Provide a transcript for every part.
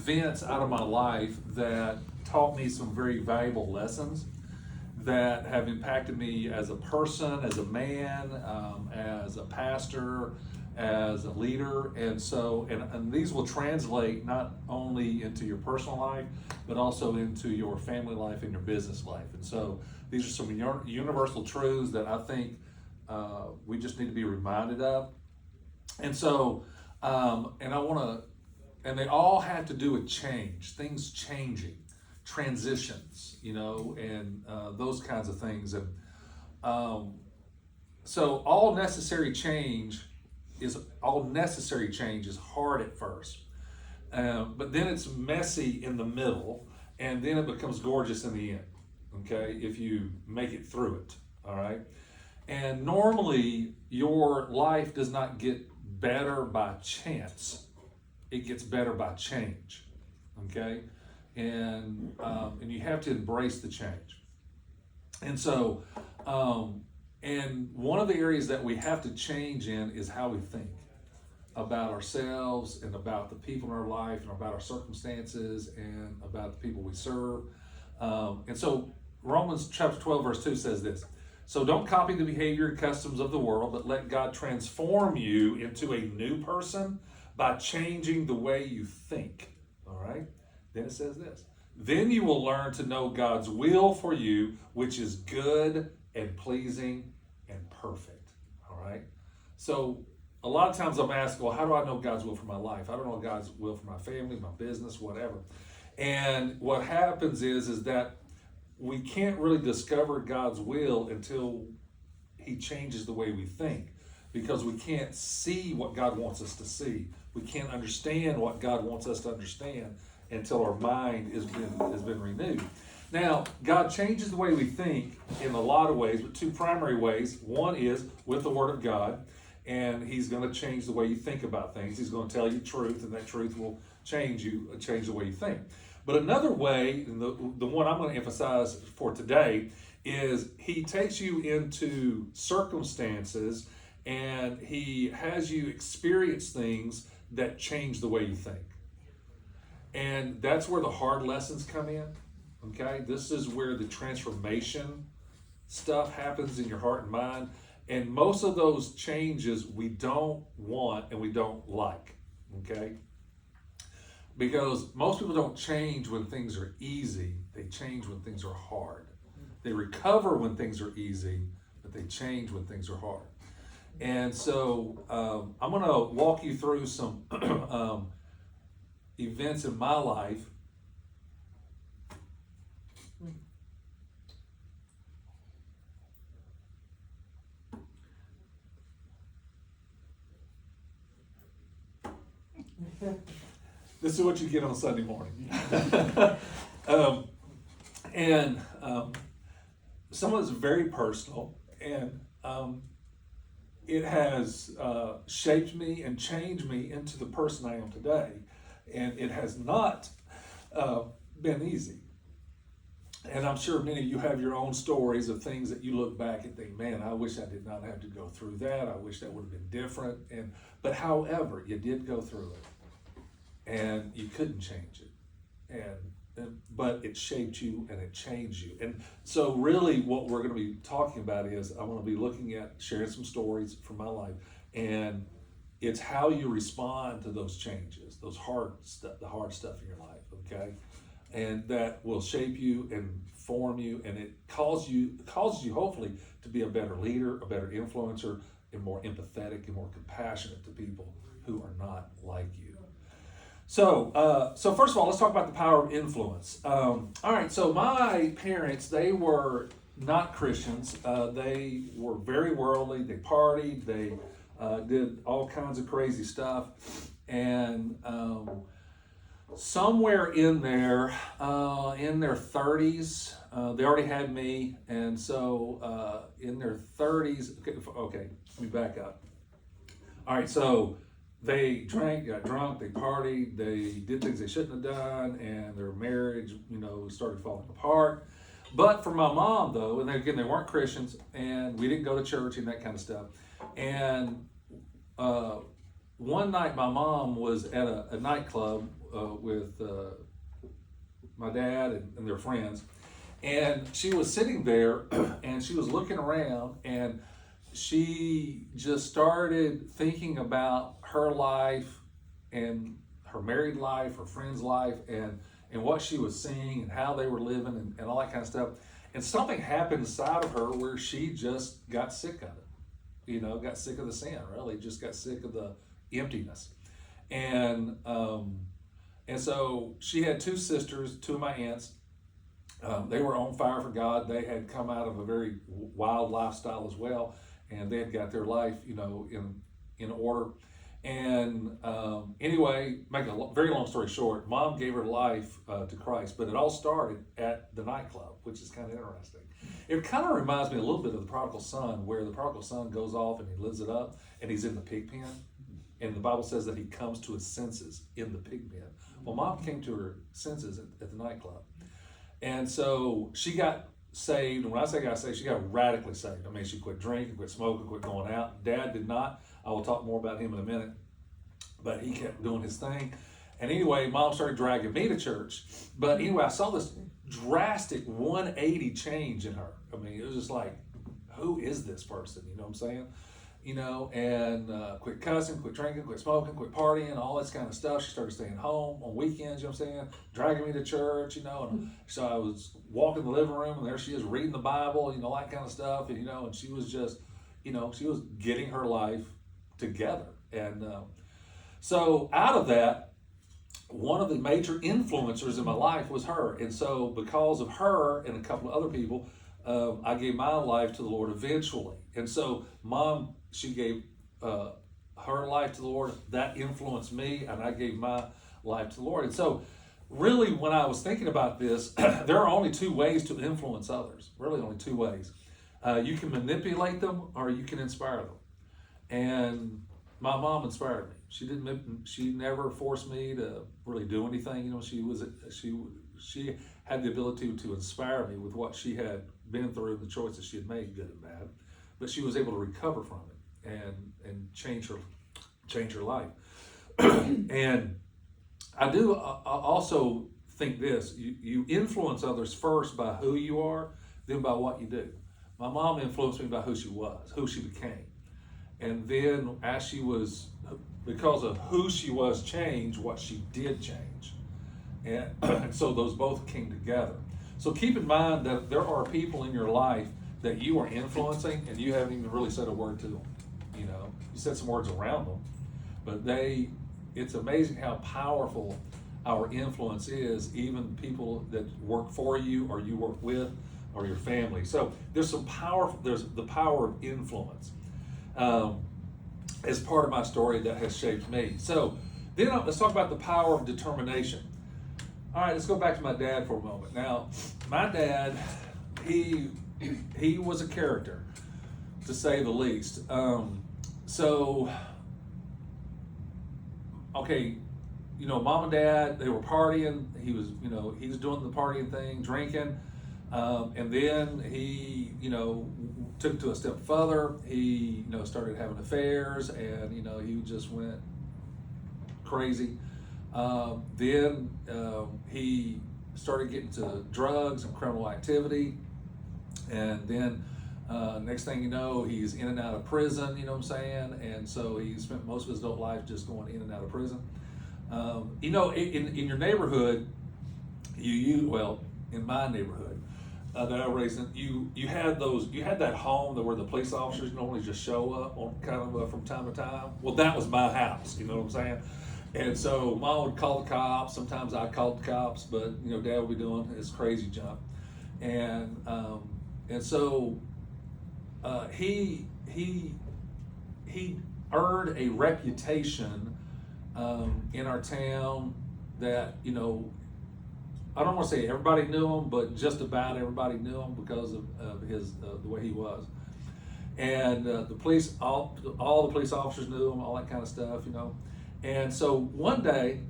events out of my life that taught me some very valuable lessons that have impacted me as a person, as a man, as a pastor, as a leader. And so, and these will translate not only into your personal life, but also into your family life and your business life. And so these are some universal truths that I think we just need to be reminded of. And so, and I want to, and they all have to do with change, things changing, transitions, you know, and those kinds of things. And so all necessary change is hard at first, but then it's messy in the middle, and then it becomes gorgeous in the end. Okay, if you make it through it, all right. And normally your life does not get better by chance; it gets better by change. Okay. And you have to embrace the change. And so, and one of the areas that we have to change in is how we think about ourselves and about the people in our life and about our circumstances and about the people we serve. And so Romans chapter 12 verse 2 says this: so don't copy the behavior and customs of the world, but let God transform you into a new person by changing the way you think. All right? Then it says this: then you will learn to know God's will for you, which is good and pleasing and perfect. All right? So a lot of times I'm asked, well, how do I know God's will for my life? I don't know God's will for my family, my business, whatever. And what happens is that we can't really discover God's will until He changes the way we think, because we can't see what God wants us to see. We can't understand what God wants us to understand until our mind has been renewed. Now, God changes the way we think in a lot of ways, but two primary ways. One is with the Word of God, and He's going to change the way you think about things. He's going to tell you truth, and that truth will change the way you think. But another way, and the one I'm going to emphasize for today, is He takes you into circumstances and He has you experience things that change the way you think. And that's where the hard lessons come in, okay? This is where the transformation stuff happens in your heart and mind. And most of those changes we don't want and we don't like, okay? Because most people don't change when things are easy. They change when things are hard. They recover when things are easy, but they change when things are hard. And so I'm going to walk you through some events in my life this is what you get on Sunday morning. And some of it's very personal, and it has shaped me and changed me into the person I am today. And it has not been easy. And I'm sure many of you have your own stories of things that you look back and think, man, I wish I did not have to go through that. I wish that would have been different. But however, you did go through it, and you couldn't change it. But it shaped you and it changed you. And so really what we're going to be talking about is I'm going to be looking at sharing some stories from my life, and it's how you respond to those changes, those hard stuff, the hard stuff in your life, okay? And that will shape you and form you, and it causes you hopefully to be a better leader, a better influencer, and more empathetic and more compassionate to people who are not like you. So first of all, let's talk about the power of influence. All right, so my parents, they were not Christians. They were very worldly. They partied. They did all kinds of crazy stuff. And somewhere in their 30s, they already had me. And so in their 30s, okay, let me back up. All right, so they drank, got drunk, they partied, they did things they shouldn't have done, and their marriage, started falling apart. But for my mom, though, and again, they weren't Christians, and we didn't go to church and that kind of stuff. And one night, my mom was at a nightclub with my dad and their friends, and she was sitting there and she was looking around, and she just started thinking about her life and her married life, her friend's life, and what she was seeing and how they were living and all that kind of stuff. And something happened inside of her where she just got sick of it. Got sick of the sin, really, just got sick of the emptiness. And so she had two sisters, two of my aunts. They were on fire for God. They had come out of a very wild lifestyle as well, and they had got their life, in order. And anyway, make a very long story short, Mom gave her life to Christ, but it all started at the nightclub, which is kind of interesting. It kind of reminds me a little bit of the prodigal son, where the prodigal son goes off and he lives it up, and he's in the pig pen. And the Bible says that he comes to his senses in the pig pen. Well, Mom came to her senses at the nightclub. And so she got saved. And when I say got saved, she got radically saved. I mean, she quit drinking, quit smoking, quit going out. Dad did not. I will talk more about him in a minute. But he kept doing his thing. And anyway, Mom started dragging me to church. But anyway, I saw this drastic 180 change in her. I mean, it was just like, who is this person? You know what I'm saying? And quit cussing, quit drinking, quit smoking, quit partying, all this kind of stuff. She started staying home on weekends, you know what I'm saying? Dragging me to church, and so I was walking the living room, and there she is reading the Bible, all that kind of stuff, and she was just, she was getting her life together. And so out of that, one of the major influencers in my life was her. And so because of her and a couple of other people, I gave my life to the Lord eventually. And so Mom, she gave her life to the Lord. That influenced me, and I gave my life to the Lord. And so really, when I was thinking about this, there are only two ways to influence others. Really only two ways. You can manipulate them, or you can inspire them. And my mom inspired me. She never forced me to really do anything. She had the ability to inspire me with what she had been through, the choices she had made, good and bad. But she was able to recover from it and change her life. And I also think this: you influence others first by who you are, then by what you do. My mom influenced me by who she was, who she became. And then as she was, because of who she was changed, what she did change. And so those both came together. So keep in mind that there are people in your life that you are influencing, and you haven't even really said a word to them. You said some words around them, but it's amazing how powerful our influence is, even people that work for you or you work with or your family. So there's the power of influence as part of my story that has shaped me. So then let's talk about the power of determination. All right, let's go back to my dad for a moment. Now, my dad, he was a character, to say the least. Mom and dad, they were partying. He was doing the partying thing, drinking. And then he, took it to a step further. He, started having affairs, and, he just went crazy. Then he started getting to drugs and criminal activity. And then next thing you know, he's in and out of prison, you know what I'm saying? And so he spent most of his adult life just going in and out of prison. In your neighborhood, in my neighborhood that I raised in, you had that home where the police officers normally just show up on kind of from time to time. Well, that was my house, you know what I'm saying? And so Mom would call the cops. Sometimes I called the cops, but Dad would be doing his crazy junk. And so he earned a reputation in our town that I don't want to say everybody knew him, but just about everybody knew him because of his the way he was. And the police, all the police officers knew him, all that kind of stuff, And so one day,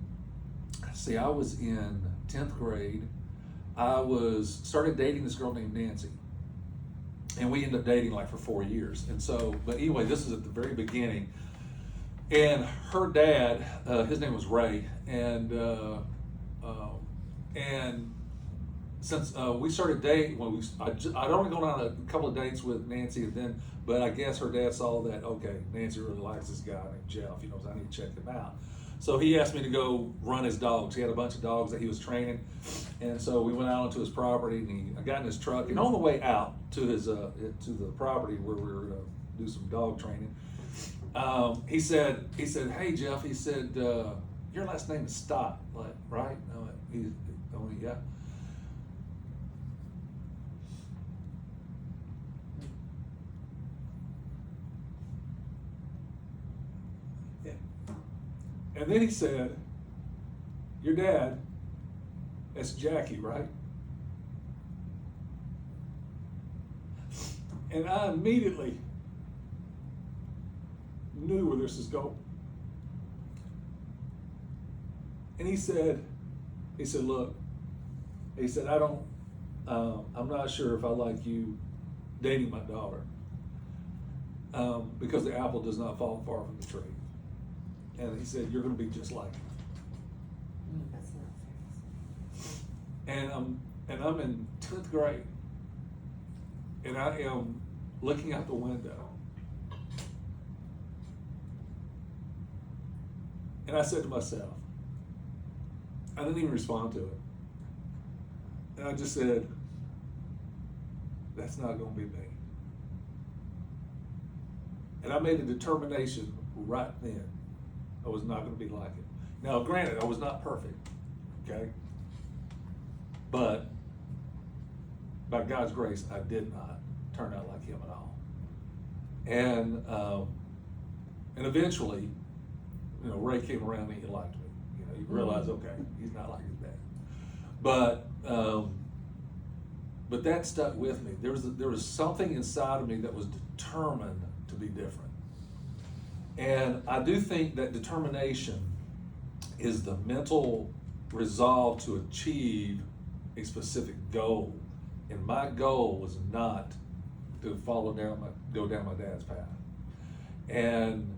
I was in 10th grade. I started dating this girl named Nancy. And we ended up dating like for 4 years. And so, but anyway, this is at the very beginning. And her dad, his name was Ray, and since we started dating, I'd only gone on a couple of dates with Nancy, but I guess her dad saw that, okay, Nancy really likes this guy named Jeff, so I need to check him out. So he asked me to go run his dogs. He had a bunch of dogs that he was training, and so we went out onto his property, and I got in his truck, and on the way out to his to the property where we were going to do some dog training, he said, "Hey Jeff," he said, "your last name is Stott, like, right?" I went, yeah. And then he said, "Your dad, that's Jackie, right?" And I immediately knew where this is going. And he said, "Look," he said, I'm not sure if I like you dating my daughter, because the apple does not fall far from the tree." And he said, "You're going to be just like him." That's not fair. And I'm in 10th grade, and I am looking out the window, and I said to myself, I didn't even respond to it, and I just said, "That's not going to be me." And I made a determination right then. I was not going to be like it. Now, granted, I was not perfect, okay? But by God's grace, I did not turn out like him at all. And eventually, Ray came around and he liked me. He realized, okay, he's not like his dad. But that stuck with me. There was something inside of me that was determined to be different. And I do think that determination is the mental resolve to achieve a specific goal. And my goal was not to go down my dad's path. And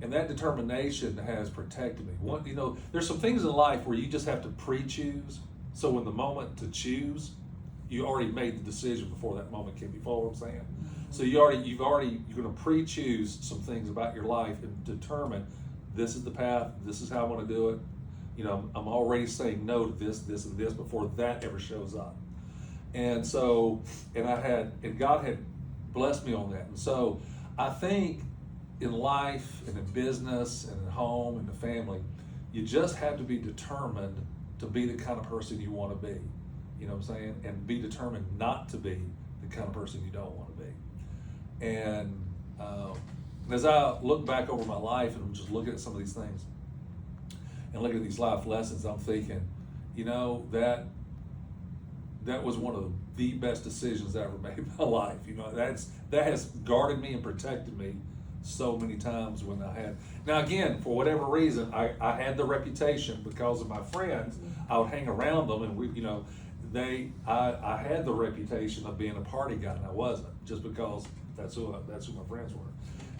that determination has protected me. There's some things in life where you just have to pre-choose. So in the moment to choose, you already made the decision before that moment came. You follow what I'm saying? So you're going to pre-choose some things about your life and determine, this is the path, this is how I want to do it. I'm already saying no to this, this, and this before that ever shows up. And so, and God had blessed me on that. And so I think in life and in business and at home and the family, you just have to be determined to be the kind of person you want to be. You know what I'm saying? And be determined not to be the kind of person you don't want to be. And as I look back over my life and I'm just looking at some of these things and looking at these life lessons, I'm thinking, that was one of the best decisions I ever made in my life. That has guarded me and protected me so many times when I had. Now again, for whatever reason, I had the reputation because of my friends. I would hang around them, and I had the reputation of being a party guy, and I wasn't, just because that's who my friends were.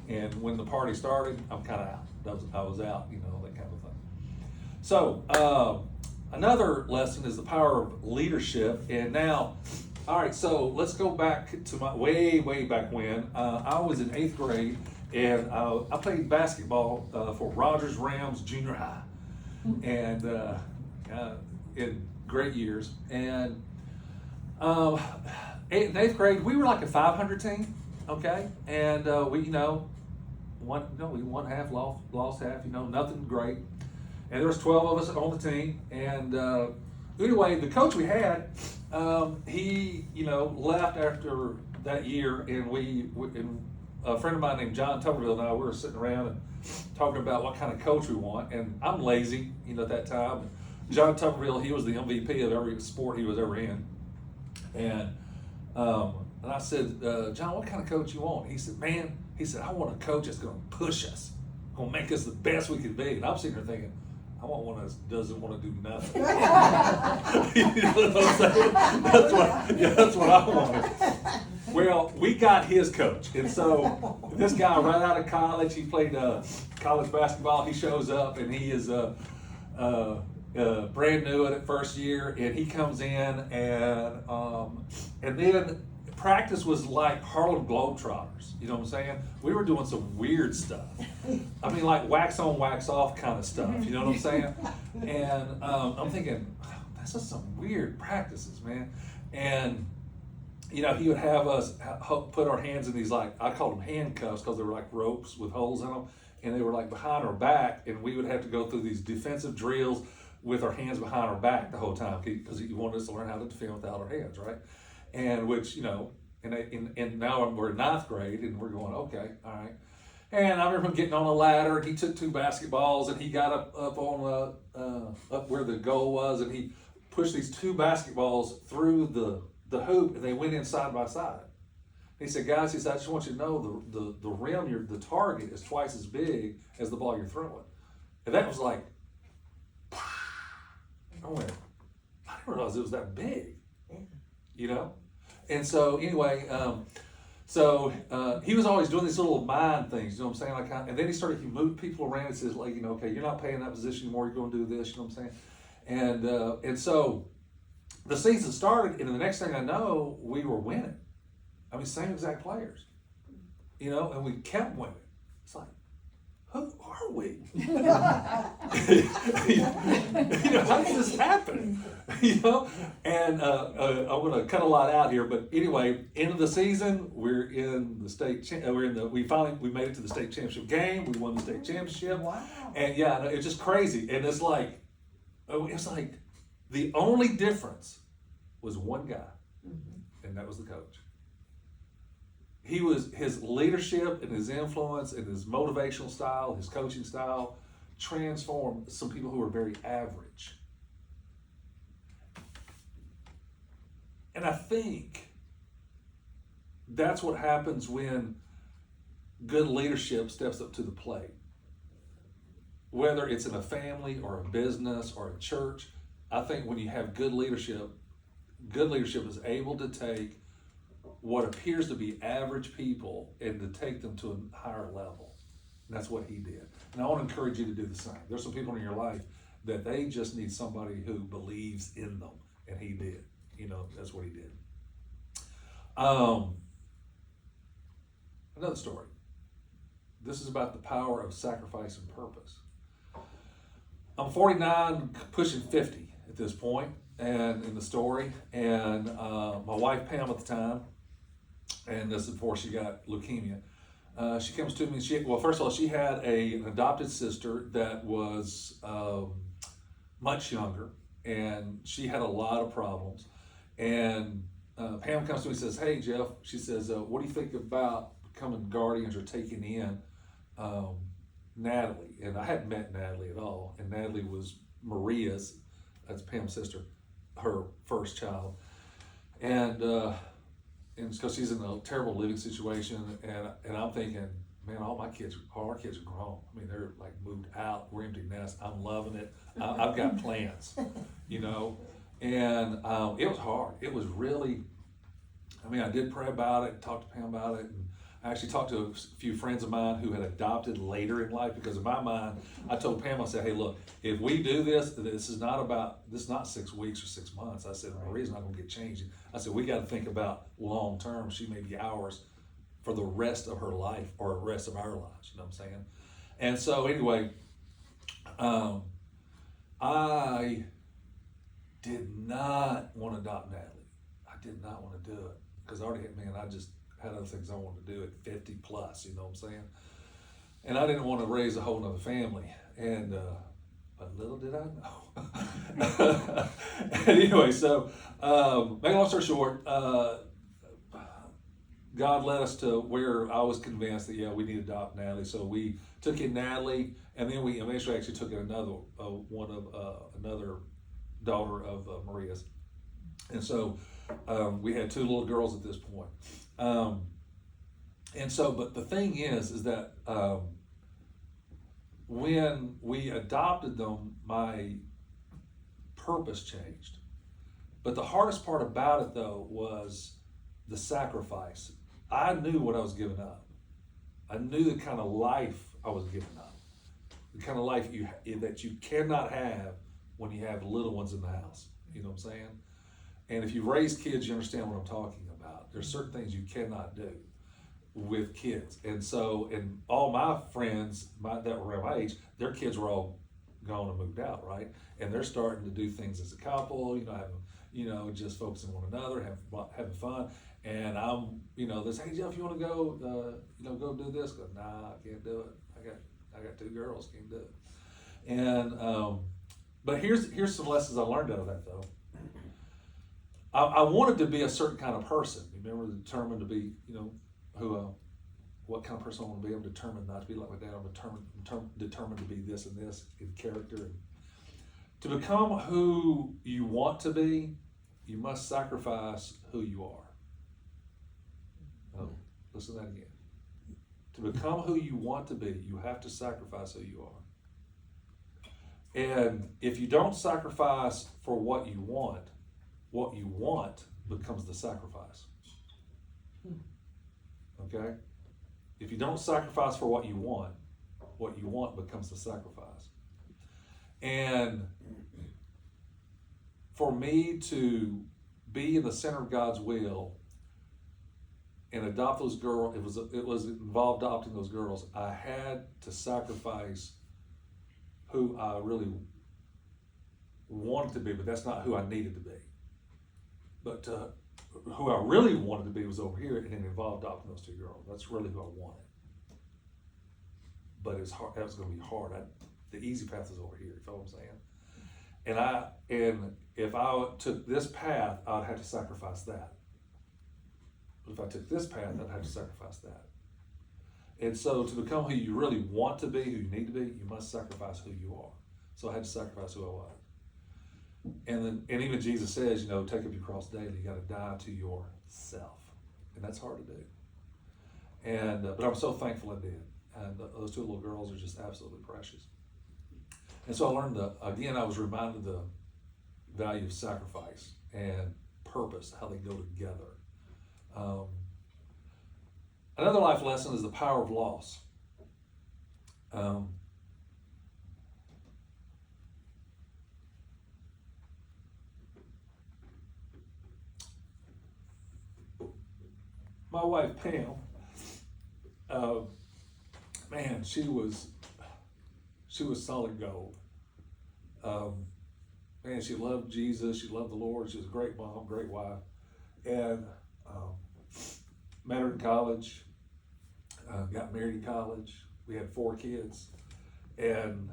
And when the party started, I'm kind of out. I was out, that kind of thing. So another lesson is the power of leadership. And now, all right, so let's go back to my way back when. I was in 8th grade, and I played basketball for Rogers Rams Junior High, and in great years. And in 8th grade, we were like a 500 team, okay? And we won half, lost half, nothing great. And there was 12 of us on the team. And anyway, the coach we had, he left after that year, and a friend of mine named John Tuberville and I, we were sitting around and talking about what kind of coach we want. And I'm lazy, at that time. John Tuberville, he was the MVP of every sport he was ever in. And I said, "John, what kind of coach you want?" He said, "Man," he said, "I want a coach that's going to push us, going to make us the best we can be." And I'm sitting there thinking, I want one that doesn't want to do nothing. You know what I'm saying? That's what I wanted. Well, we got his coach, and so this guy right out of college, he played college basketball. He shows up, and he is brand new at it first year, and he comes in, and then practice was like Harlem Globetrotters. You know what I'm saying? We were doing some weird stuff. I mean, like wax on, wax off kind of stuff. You know what I'm saying? And I'm thinking, this is some weird practices, man. And he would have us put our hands in these, like, I called them handcuffs because they were like ropes with holes in them, and they were like behind our back, and we would have to go through these defensive drills with our hands behind our back the whole time because he wanted us to learn how to defend without our hands, right? And which, and now we're in ninth grade, and we're going, okay, all right. And I remember him getting on a ladder, and he took 2 basketballs, and he got up on up where the goal was, and he pushed these 2 basketballs through the hoop, and they went in side by side. He said, guys, I just want you to know the rim, the target is twice as big as the ball you're throwing. And that was like, I went, I didn't realize it was that big, And so anyway, he was always doing these little mind things, you know what I'm saying? And then he moved people around and says, like, okay, you're not playing that position anymore, you're going to do this, you know what I'm saying? And so the season started, and the next thing I know, we were winning. I mean, same exact players, and we kept winning. It's like, who are we? How did this happen? And I'm going to cut a lot out here, but anyway, end of the season, we're in the state. We made it to the state championship game. We won the state championship. Wow! And yeah, it's just crazy. And it's like the only difference was one guy, and that was the coach. His leadership and his influence and his motivational style, his coaching style, transformed some people who were very average. And I think that's what happens when good leadership steps up to the plate. Whether it's in a family or a business or a church, I think when you have good leadership is able to take what appears to be average people and to take them to a higher level. And that's what he did. And I want to encourage you to do the same. There's some people in your life that they just need somebody who believes in them, and he did. That's what he did. Another story. This is about the power of sacrifice and purpose. I'm 49, pushing 50 at this point, and in the story, and my wife Pam at the time, and this is before she got leukemia. She comes to me. First of all, she had an adopted sister that was much younger, and she had a lot of problems. And Pam comes to me and says, "Hey Jeff," she says, "what do you think about becoming guardians or taking in Natalie?" And I hadn't met Natalie at all, and Natalie was Maria's, that's Pam's sister, her first child, and because she's in a terrible living situation, and I'm thinking, man, all our kids are grown. I mean, they're like moved out, we're empty nest. I'm loving it. I've got plans, and it was hard. It was really, I did pray about it, talked to Pam about it, and I actually talked to a few friends of mine who had adopted later in life, because in my mind, I told Pam, I said, hey, look, if we do this is not 6 weeks or 6 months. I said, Maria's not going to get changed. I said, we got to think about long term. She may be ours for the rest of her life or the rest of our lives, you know what I'm saying? And so anyway, I did not want to adopt Natalie. I did not want to do it because I just had other things I wanted to do at 50 plus, you know what I'm saying? And I didn't want to raise a whole nother family. And, but little did I know. Anyway, so, make a long story short, God led us to where I was convinced that, we need to adopt Natalie. So we took in Natalie, and then we eventually actually took in another daughter of Maria's. And so we had 2 little girls at this point. And so, but the thing is that when we adopted them, my purpose changed. But the hardest part about it, though, was the sacrifice. I knew what I was giving up. I knew the kind of life I was giving up. The kind of life that you cannot have when you have little ones in the house. You know what I'm saying? And if you raise kids, you understand what I'm talking about. There's certain things you cannot do with kids. And so, and all my friends that were around my age, their kids were all gone and moved out, right? And they're starting to do things as a couple, having, just focusing on one another, having fun. And I'm, they say, hey Jeff, you want to go, go do this? Go, nah, I can't do it. I got 2 girls, can't do it. And, but here's some lessons I learned out of that though. I wanted to be a certain kind of person. Remember, determined to be, what kind of person I want to be. I'm determined not to be like my dad. I'm determined to be this and this in character. And to become who you want to be, you must sacrifice who you are. Oh, listen to that again. To become who you want to be, you have to sacrifice who you are. And if you don't sacrifice for what you want becomes the sacrifice. Okay? If you don't sacrifice for what you want becomes the sacrifice. And for me to be in the center of God's will and adopt those girls, it was involved adopting those girls. I had to sacrifice who I really wanted to be, but that's not who I needed to be. But who I really wanted to be was over here, and it involved adopting those 2 girls. That's really who I wanted. But it's hard. That was going to be hard. The easy path is over here. You know what I'm saying? And if I took this path, I'd have to sacrifice that. But if I took this path, I'd have to sacrifice that. And so to become who you really want to be, who you need to be, you must sacrifice who you are. So I had to sacrifice who I was. And even Jesus says, take up your cross daily. You got to die to yourself, and that's hard to do. And but I'm so thankful I did. And those 2 little girls are just absolutely precious. And so I learned I was reminded of the value of sacrifice and purpose, how they go together. Another life lesson is the power of loss. My wife Pam, man, she was solid gold. Man, she loved Jesus. She loved the Lord. She was a great mom, great wife, and met her in college. Got married in college. We had 4 kids, and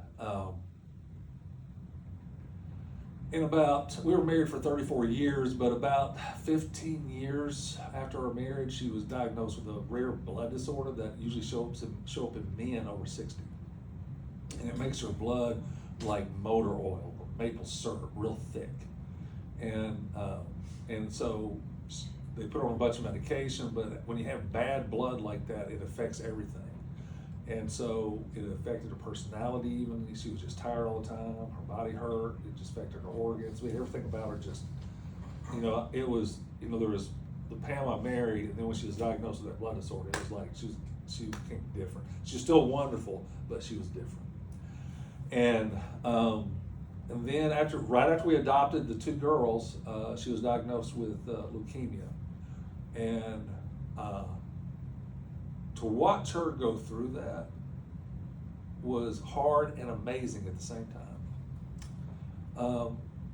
we were married for 34 years, but about 15 years after our marriage, she was diagnosed with a rare blood disorder that usually show up in men over 60. And it makes her blood like motor oil, or maple syrup, real thick. And so they put her on a bunch of medication, but when you have bad blood like that, it affects everything. And so it affected her personality even. She was just tired all the time. Her body hurt. It just affected her organs. Everything about her just, it was, there was the Pam I married, and then when she was diagnosed with that blood disorder, it was like she became different. She was still wonderful, but she was different. And then right after we adopted the 2 girls, she was diagnosed with leukemia. And to watch her go through that was hard and amazing at the same time.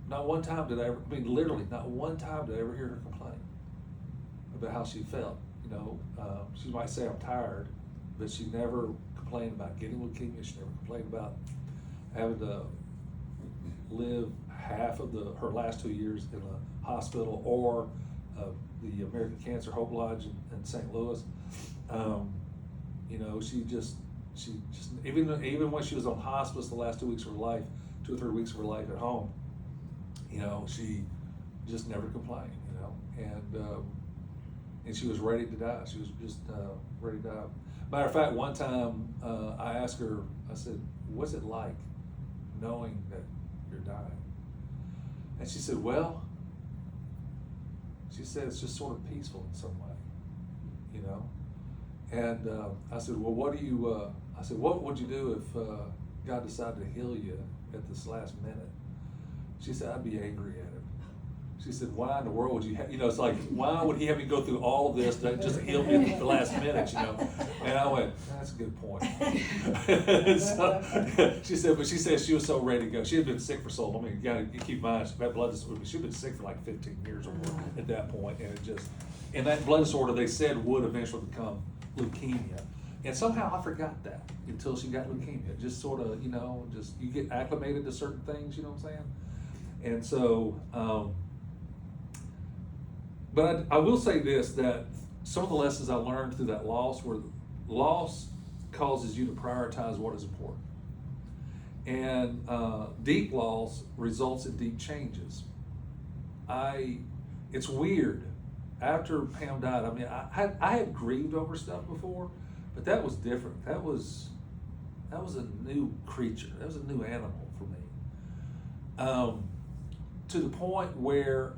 Not one time did I ever, literally not one time did I ever hear her complain about how she felt. She might say, I'm tired, but she never complained about getting leukemia. She never complained about having to live half of her last 2 years in a hospital or the American Cancer Hope Lodge in St. Louis. She just even when she was on hospice the last 2 weeks of her life, 2 or 3 weeks of her life at home, she just never complained, and she was ready to die. She was just ready to die. Matter of fact, one time I asked her, I said, what's it like knowing that you're dying? And she said, well, She said it's just sort of peaceful in some way, you know. And I said, well, I said, what would you do if God decided to heal you at this last minute? She said, I'd be angry at him. She said, why in the world would you have, it's like, why would he have me go through all of this just to heal me at the last minute, And I went, that's a good point. So, she said she was so ready to go. She had been sick for so long. I mean, you keep in mind, she had blood disorder. She'd been sick for like 15 years or more at that point. And that blood disorder, they said, would eventually become leukemia. And somehow I forgot that until she got leukemia. Just sort of, just you get acclimated to certain things, you know what I'm saying? And so, but I will say this, that some of the lessons I learned through that loss were loss causes you to prioritize what is important. And deep loss results in deep changes. It's weird. After Pam died, I mean, I had grieved over stuff before, but that was different. That was a new creature. That was a new animal for me. To the point where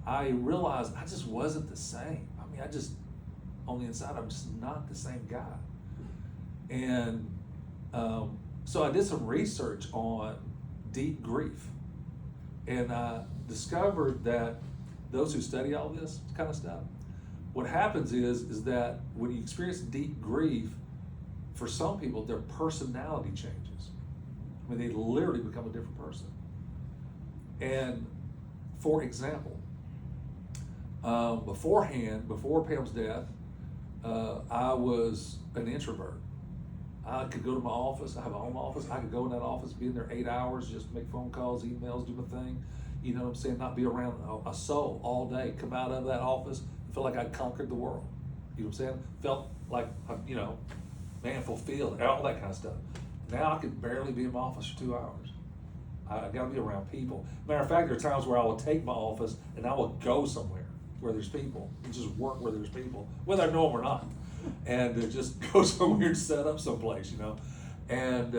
I realized I just wasn't the same. I mean, on the inside, I'm just not the same guy. And so I did some research on deep grief. And I discovered that those who study all this kind of stuff, what happens is that when you experience deep grief, for some people, their personality changes. I mean, they literally become a different person. And for example, before Pam's death, I was an introvert. I could go to my office. I have my own office. I could go in that office, be in there 8 hours, just make phone calls, emails, do my thing. You know what I'm saying? Not be around a soul all day. Come out of that office, feel like I'd conquered the world. You know what I'm saying? Felt like, man, fulfilled, all that kind of stuff. Now I could barely be in my office for 2 hours. I got to be around people. Matter of fact, there are times where I will take my office and I will go somewhere where there's people and just work where there's people, whether I know them or not, and just go somewhere and set up someplace, And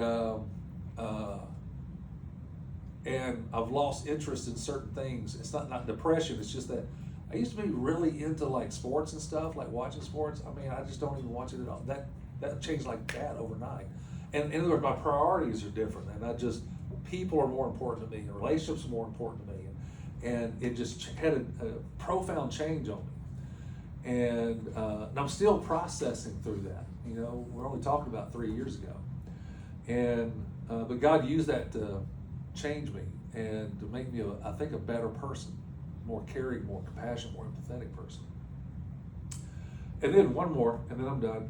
I've lost interest in certain things. It's not depression. It's just that I used to be really into like sports and stuff, like watching sports. I mean, I just don't even watch it at all. That changed like that overnight. And in other words, my priorities are different, and people are more important to me, and relationships are more important to me, and it just had a profound change on me. And I'm still processing through that. We're only talking about 3 years ago, and but God used that to change me and to make me, I think, a better person, more caring, more compassionate, more empathetic person. And then one more, and then I'm done.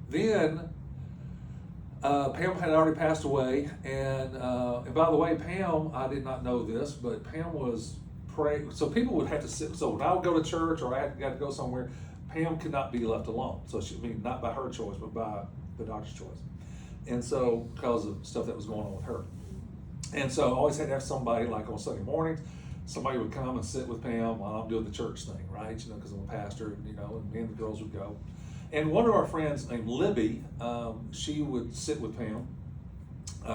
Then Pam had already passed away, and by the way, Pam, I did not know this, but Pam was praying. So people would have to sit. So when I would go to church or I got to go somewhere, Pam could not be left alone. So not by her choice, but by the doctor's choice. And so because of stuff that was going on with her, and so I always had to have somebody, like on Sunday mornings, somebody would come and sit with Pam while I'm doing the church thing, right? Because I'm a pastor, and me and the girls would go. And one of our friends named Libby, she would sit with Pam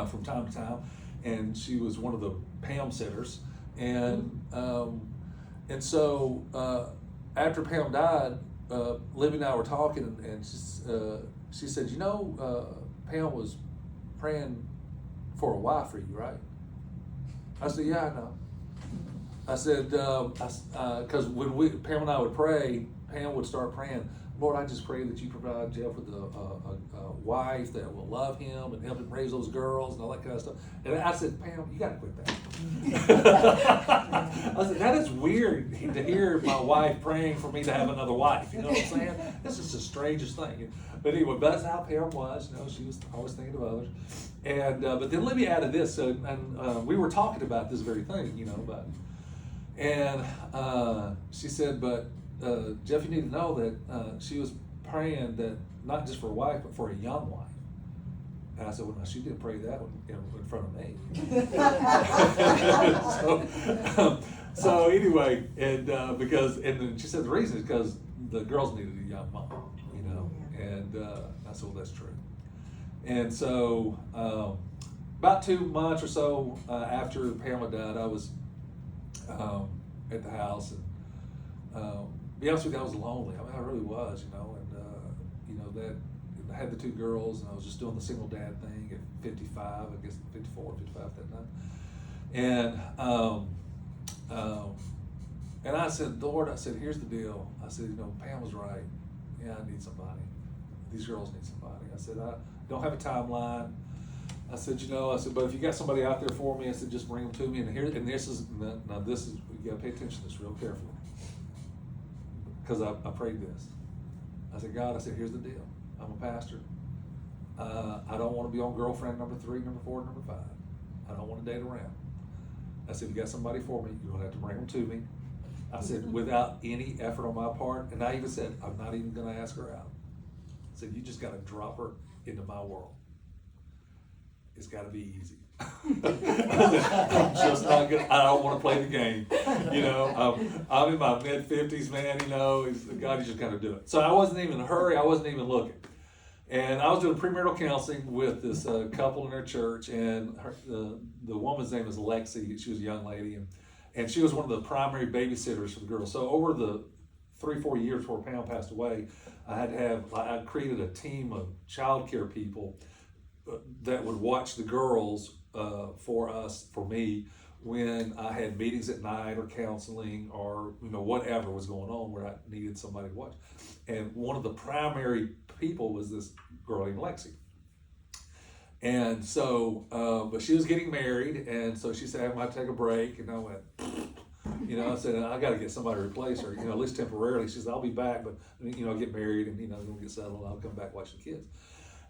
from time to time, and she was one of the Pam sitters. And so after Pam died, Libby and I were talking, and she said, Pam was praying for a wife for you, right? I said, yeah, I know. I said, because when Pam and I would pray, Pam would start praying, Lord, I just pray that you provide Jeff with a wife that will love him and help him raise those girls and all that kind of stuff. And I said, Pam, you got to quit that. I said, that is weird to hear my wife praying for me to have another wife. You know what I'm saying? This is the strangest thing. But anyway, that's how Pam was. She was always thinking of others. And but then Libby added this, and we were talking about this very thing, and she said, but Jeff, you need to know that she was praying that not just for a wife, but for a young wife. And I said, well, no, she didn't pray that one in front of me. So anyway, and then she said the reason is because the girls needed a young mom, and I said, well, that's true. And so about 2 months or so after Pamela died, I was at the house, and be honest with you, I was lonely. I mean, I really was, you know, and that I had the two girls, and I was just doing the single dad thing at 55, I guess 54, 55 at that time, and I said, Lord, I said, here's the deal. I said, you know, Pam was right. Yeah, I need somebody. These girls need somebody. I said, I don't have a timeline. I said, you know, I said, but if you got somebody out there for me, I said, just bring them to me. And this is you got to pay attention to this real carefully, because I prayed this. I said, God, I said, here's the deal. I'm a pastor. I don't want to be on girlfriend number 3, number 4, number 5. I don't want to date around. I said, if you got somebody for me, you're going to have to bring them to me. I said, without any effort on my part. And I even said, I'm not even going to ask her out. I said, you just got to drop her into my world. It's got to be easy. I'm just not good. I don't want to play the game. You know, I'm in my mid-50s, man. You know, God, you just got to do it. So I wasn't even in a hurry. I wasn't even looking. And I was doing premarital counseling with this couple in their church, and the woman's name is Lexi. She was a young lady, and she was one of the primary babysitters for the girls. So over the 3-4 years before Pam passed away, I created a team of child care people that would watch the girls for me, when I had meetings at night or counseling or, you know, whatever was going on where I needed somebody to watch. And one of the primary people was this girl named Lexi. And so, but she was getting married, and so she said, I might take a break. And I went, you know, I said, I got to get somebody to replace her, you know, at least temporarily. She said, I'll be back, but, you know, I'll get married and, you know, we'll get settled, and I'll come back watch the kids.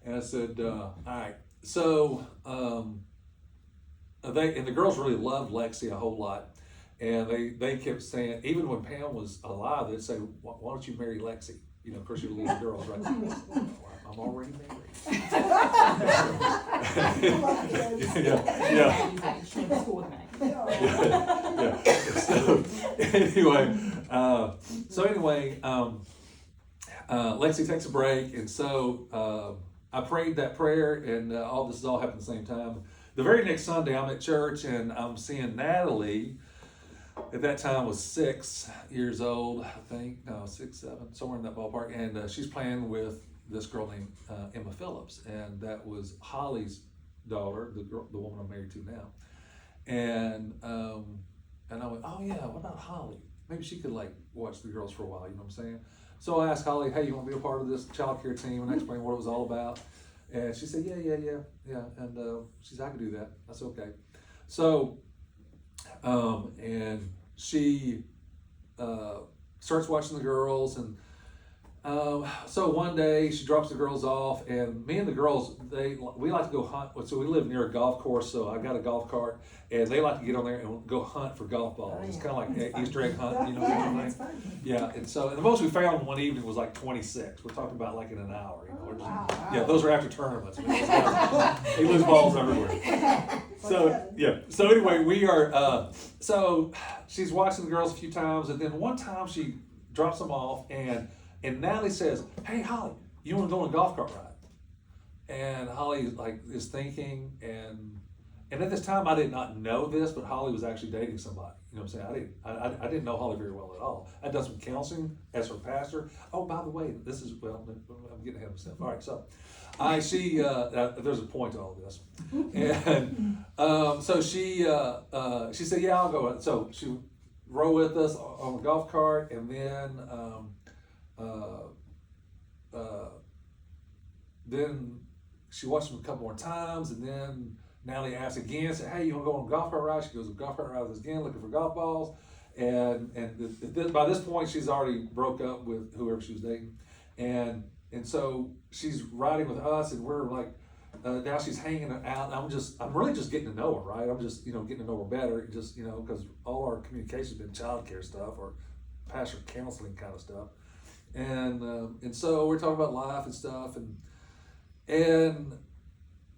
And I said, all right. So, the girls really loved Lexi a whole lot. And they kept saying, even when Pam was alive, they'd say, why don't you marry Lexi? You know, of course, you're little girls, right? I'm already married. So anyway, Lexi takes a break, and so I prayed that prayer, and all this all happened at the same time. The very next Sunday, I'm at church, and I'm seeing Natalie. At that time was 6 years old, I think. No, 6, 7, somewhere in that ballpark. And she's playing with this girl named Emma Phillips, and that was Holly's daughter, the woman I'm married to now. And I went, oh yeah, what about Holly? Maybe she could like watch the girls for a while. You know what I'm saying? So I asked Holly, hey, you want to be a part of this child care team? And I explained what it was all about. And she said, yeah. And she said, I can do that. I said, okay. So, and she starts watching the girls, and so one day she drops the girls off, and me and the girls, we like to go hunt. So we live near a golf course, so I got a golf cart, and they like to get on there and go hunt for golf balls. Oh, yeah. It's kind of like Easter egg hunting, you know what I mean? Yeah, and so the most we found one evening was like 26. We're talking about like in an hour, you know. Wow. Yeah, those are after tournaments. You lose balls everywhere. So yeah. So anyway, we are. So she's watching the girls a few times, and then one time she drops them off, and Natalie says, "Hey Holly, you want to go on a golf cart ride?" And Holly is thinking, and at this time I did not know this, but Holly was actually dating somebody. You know what I'm saying? I didn't know Holly very well at all. I'd done some counseling as her pastor. Oh, by the way, this is, well, I'm getting ahead of myself. All right, so there's a point to all this. And so she said, yeah, I'll go. So she rode with us on the golf cart, and then she watched them a couple more times, and then Natalie asked again, said, hey, you want to go on a golf cart ride? She goes, a golf cart ride with us again, looking for golf balls. And by this point, she's already broke up with whoever she was dating. And so she's riding with us, and we're like, now she's hanging out. I'm really just getting to know her, right? I'm just, getting to know her better, just, because all our communication's been childcare stuff or pastor counseling kind of stuff. And so we're talking about life and stuff, and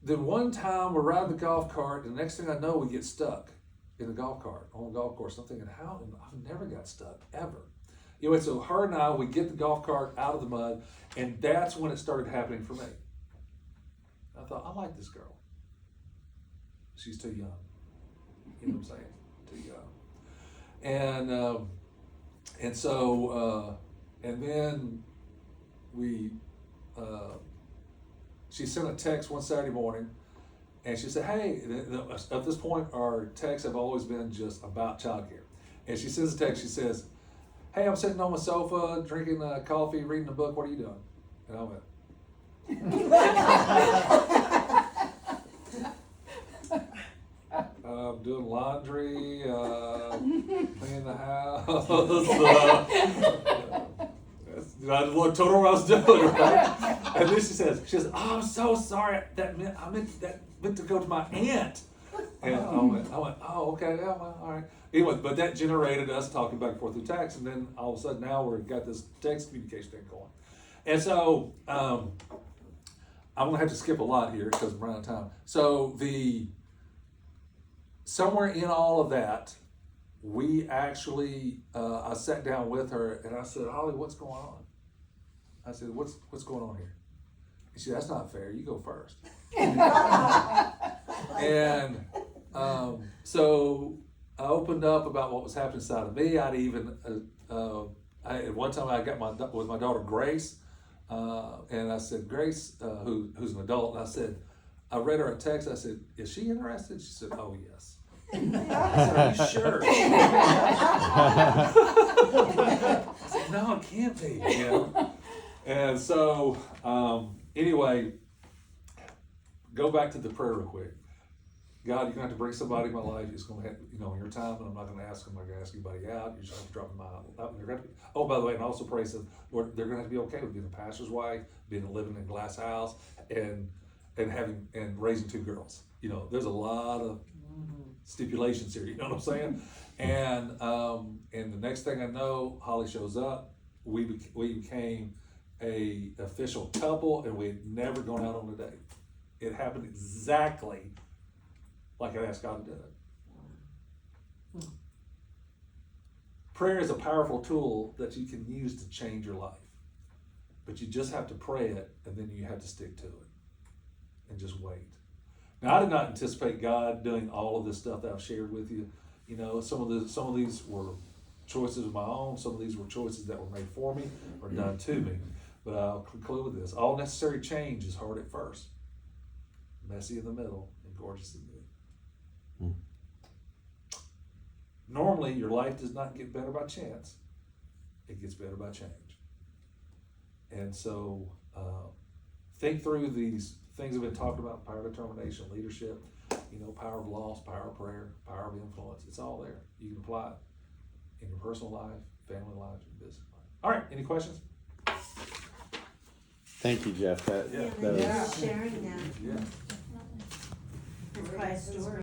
then one time we're riding the golf cart, and the next thing I know, we get stuck in the golf cart on the golf course. I'm thinking, how? I've never got stuck ever. And so her and I, we get the golf cart out of the mud, and that's when it started happening for me. I thought, I like this girl. She's too young. You know what I'm saying? Too young. And so, and then she sent a text one Saturday morning, and she said, hey, at this point, our texts have always been just about childcare. And she sends a text, she says, hey, I'm sitting on my sofa, drinking coffee, reading a book, what are you doing? And I went, I'm doing laundry, cleaning the house. I told her what I was doing, right? And then she says, oh, I'm so sorry. I meant to go to my aunt. And I went, oh, okay, yeah, well, all right. Anyway, but that generated us talking back and forth through text, and then all of a sudden now we've got this text communication thing going. And so I'm gonna have to skip a lot here because we're out of time. So somewhere in all of that, we actually, I sat down with her and I said, Holly, what's going on? I said, what's going on here? And she said, that's not fair, you go first. And so I opened up about what was happening inside of me. I'd even, at one time I got with my daughter Grace, and I said, Grace, who's an adult, and I said, I read her a text, I said, is she interested? She said, oh yes. I said, are you sure? I said, no, it can't be, you know? And so, anyway, go back to the prayer real quick. God, you're gonna have to bring somebody in my life. It's gonna have, in your time, and I'm not gonna ask them. I'm not gonna ask anybody out. You're just gonna have to drop them out. Oh, by the way, and also pray, so Lord, they're gonna have to be okay with being a pastor's wife, living in a glass house, and raising 2 girls. There's a lot of stipulations here. You know what I'm saying? And the next thing I know, Holly shows up. We became a official couple, and we had never gone out on a date. It happened exactly like I asked God to do it. Prayer is a powerful tool that you can use to change your life. But you just have to pray it, and then you have to stick to it. And just wait. Now, I did not anticipate God doing all of this stuff that I've shared with you. Some of these were choices of my own. Some of these were choices that were made for me or done to me. But I'll conclude with this. All necessary change is hard at first, messy in the middle, and gorgeous in the end. Normally, your life does not get better by chance. It gets better by change. And so, think through these things we've been talking about: power of determination, leadership, power of loss, power of prayer, power of influence. It's all there. You can apply it in your personal life, family life, and business life. All right, any questions? Thank you, Jeff. That Sharing that. Yeah. Christ's story.